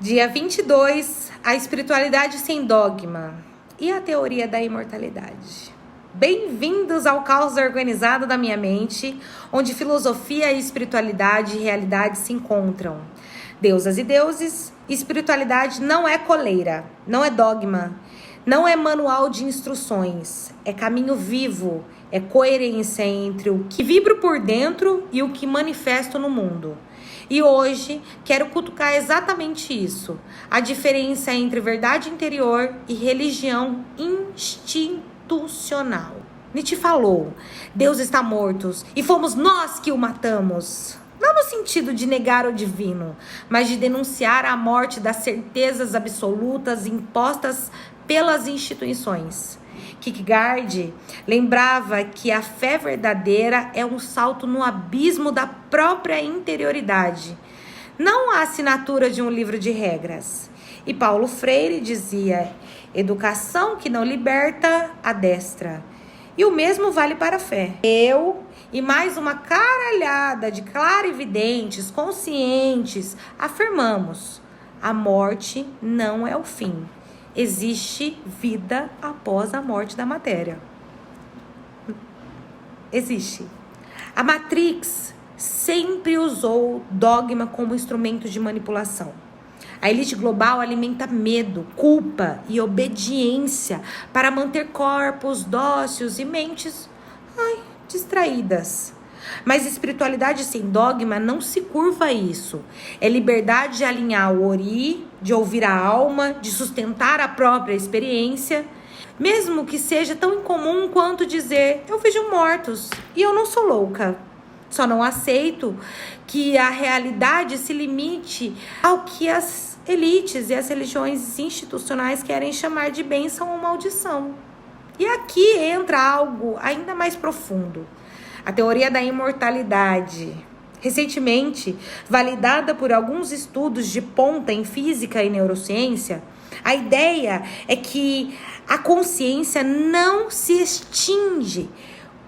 Dia 22, a espiritualidade sem dogma e a teoria da imortalidade. Bem-vindos ao caos organizado da minha mente, onde filosofia, espiritualidade e realidade se encontram. Deusas e deuses, espiritualidade não é coleira, não é dogma, não é manual de instruções, é caminho vivo, é coerência entre o que vibro por dentro e o que manifesto no mundo. E hoje quero cutucar exatamente isso, a diferença entre verdade interior e religião institucional. Nietzsche falou, Deus está morto e fomos nós que o matamos. Não no sentido de negar o divino, mas de denunciar a morte das certezas absolutas impostas pelas instituições. Kierkegaard lembrava que a fé verdadeira é um salto no abismo da própria interioridade, não a assinatura de um livro de regras. E Paulo Freire dizia, educação que não liberta, adestra. E o mesmo vale para a fé. Eu e mais uma caralhada de clarividentes, conscientes, afirmamos, a morte não é o fim. Existe vida após a morte da matéria. Existe. A Matrix sempre usou dogma como instrumento de manipulação. A elite global alimenta medo, culpa e obediência para manter corpos dóceis e mentes distraídas. Mas espiritualidade sem dogma não se curva a isso. É liberdade de alinhar o ori, de ouvir a alma, de sustentar a própria experiência, mesmo que seja tão incomum quanto dizer, eu vejo mortos e eu não sou louca. Só não aceito que a realidade se limite ao que as elites e as religiões institucionais querem chamar de bênção ou maldição. E aqui entra algo ainda mais profundo. A teoria da imortalidade, recentemente validada por alguns estudos de ponta em física e neurociência, a ideia é que a consciência não se extingue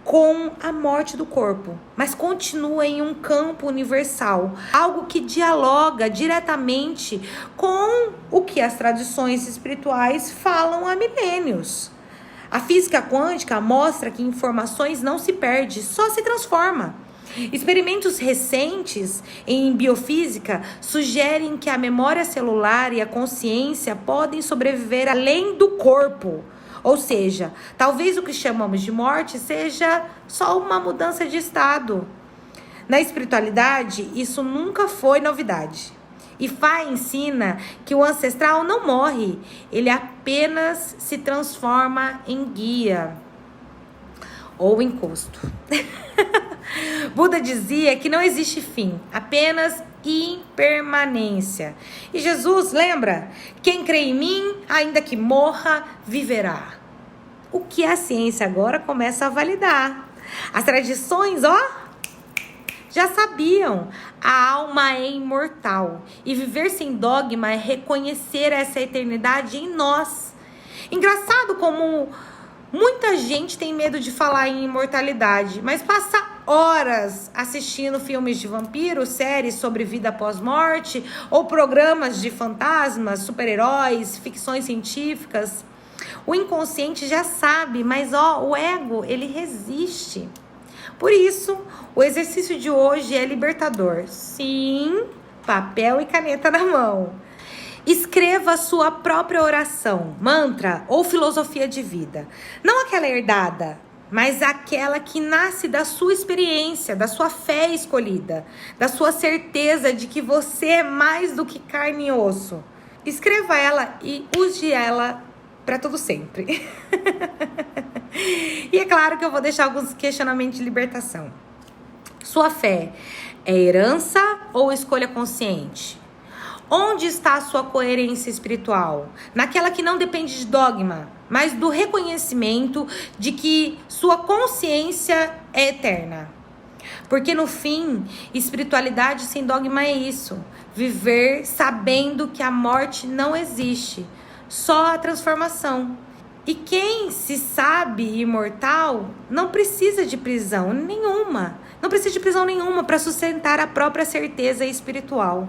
com a morte do corpo, mas continua em um campo universal, algo que dialoga diretamente com o que as tradições espirituais falam há milênios. A física quântica mostra que informações não se perdem, só se transforma. Experimentos recentes em biofísica sugerem que a memória celular e a consciência podem sobreviver além do corpo. Ou seja, talvez o que chamamos de morte seja só uma mudança de estado. Na espiritualidade, isso nunca foi novidade. E Fá ensina que o ancestral não morre, ele apenas se transforma em guia ou encosto. Buda dizia que não existe fim, apenas impermanência. E Jesus, lembra? Quem crê em mim, ainda que morra, viverá. O que a ciência agora começa a validar. As tradições, já sabiam, a alma é imortal e viver sem dogma é reconhecer essa eternidade em nós. Engraçado como muita gente tem medo de falar em imortalidade, mas passa horas assistindo filmes de vampiros, séries sobre vida após morte ou programas de fantasmas, super-heróis, ficções científicas. O inconsciente já sabe, mas o ego, ele resiste. Por isso, o exercício de hoje é libertador. Sim, papel e caneta na mão. Escreva a sua própria oração, mantra ou filosofia de vida. Não aquela herdada, mas aquela que nasce da sua experiência, da sua fé escolhida, da sua certeza de que você é mais do que carne e osso. Escreva ela e use ela para todo sempre. E é claro que eu vou deixar alguns questionamentos de libertação. Sua fé é herança ou escolha consciente? Onde está a sua coerência espiritual? Naquela que não depende de dogma, mas do reconhecimento de que sua consciência é eterna. Porque no fim, espiritualidade sem dogma é isso. Viver sabendo que a morte não existe, só a transformação. E quem se sabe imortal não precisa de prisão nenhuma. Não precisa de prisão nenhuma para sustentar a própria certeza espiritual.